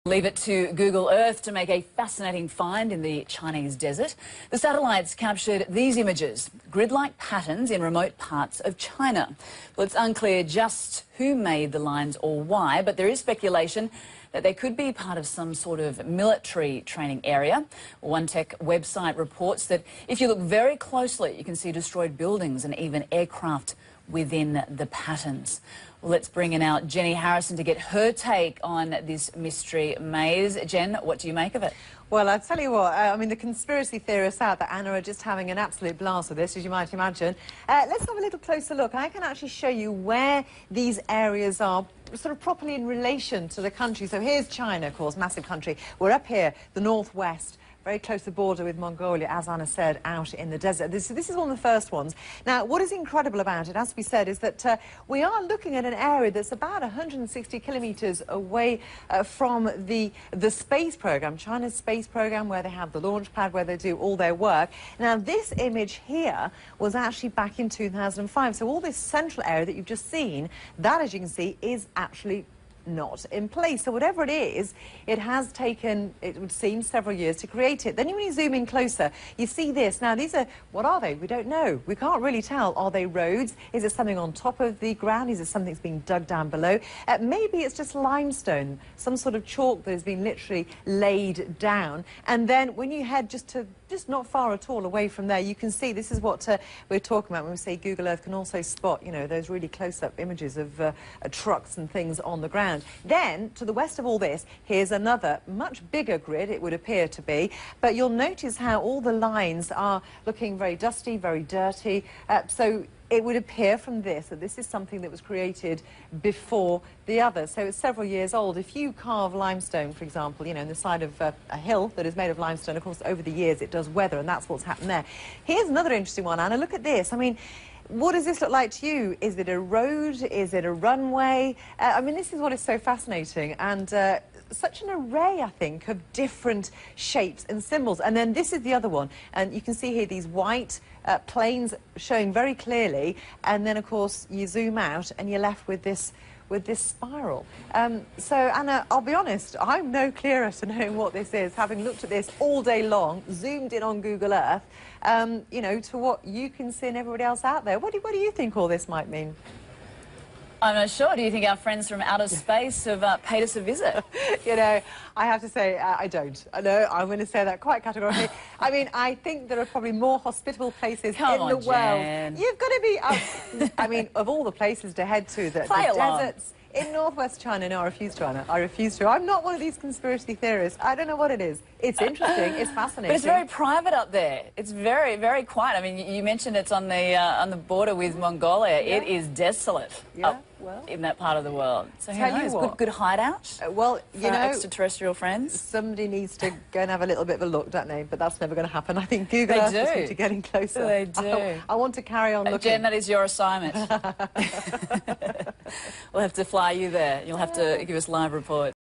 Leave it to Google Earth to make a fascinating find in the Chinese desert. The satellites captured these images, grid-like patterns in remote parts of China. Well, it's unclear just who made the lines or why, but there is speculation that they could be part of some sort of military training area. One tech website reports that if you look very closely, you can see destroyed buildings and even aircraft within the patterns. Well, let's bring in our Jenny Harrison to get her take on this mystery maze. Jen, what do you make of it? Well, I'll tell you what, I mean, the conspiracy theorists out there, Anna, are just having an absolute blast with this, as you might imagine. Let's have a little closer look. I can actually show you where these areas are sort of properly in relation to the country. So here's China, of course, massive country. We're up here, the northwest, very close to the border with Mongolia, as Anna said, out in the desert. This is one of the first ones. Now, what is incredible about it, as we said, is that we are looking at an area that's about 160 kilometres away from the space program, China's space program, where they have the launch pad, where they do all their work. Now, this image here was actually back in 2005. So all this central area that you've just seen, that, as you can see, is actually not in place. So whatever it is, it has taken, it would seem, several years to create it. Then when you zoom in closer, you see this. Now, these are, what are they? We don't know. We can't really tell. Are they roads? Is it something on top of the ground? Is it something that's being dug down below? Maybe it's just limestone, some sort of chalk that has been literally laid down. And then when you head just not far at all away from there, you can see, this is what we're talking about when we say Google Earth can also spot, you know, those really close-up images of trucks and things on the ground. Then, to the west of all this, here's another much bigger grid, it would appear to be, but you'll notice how all the lines are looking very dusty, very dirty, so it would appear from this that this is something that was created before the others. So it's several years old. If you carve limestone, for example, you know, in the side of a hill that is made of limestone, of course, over the years it does weather, and that's what's happened there. Here's another interesting one, Anna. Look at this. I mean, what does this look like to you? Is it a road? Is it a runway? I mean, this is what is so fascinating, and such an array, I think, of different shapes and symbols. And then this is the other one, and you can see here these white planes showing very clearly, and then, of course, you zoom out and you're left with this spiral. So, Anna, I'll be honest, I'm no clearer to knowing what this is, having looked at this all day long, zoomed in on Google Earth, you know, to what you can see and everybody else out there. What do you think all this might mean? I'm not sure. Do you think our friends from outer space have paid us a visit? You know, I have to say, I don't. No, I'm going to say that quite categorically. I mean, I think there are probably more hospitable places in the world. Jen. You've got to be, I mean, of all the places to head to, the deserts in northwest China. No, I refuse to, Anna. I refuse to. I'm not one of these conspiracy theorists. I don't know what it is. It's interesting. It's fascinating. But it's very private up there. It's very, very quiet. I mean, you mentioned it's on the border with Mongolia. Yeah. It is desolate. Yeah. Well, in that part of the world. So who knows? Good hideout. Well, you know, extraterrestrial friends. Somebody needs to go and have a little bit of a look, don't they? But that's never going to happen. I think Google Earth just need to get in closer. They do. I want to carry on looking. Jen, that is your assignment. We'll have to fly you there. You'll have to give us live reports.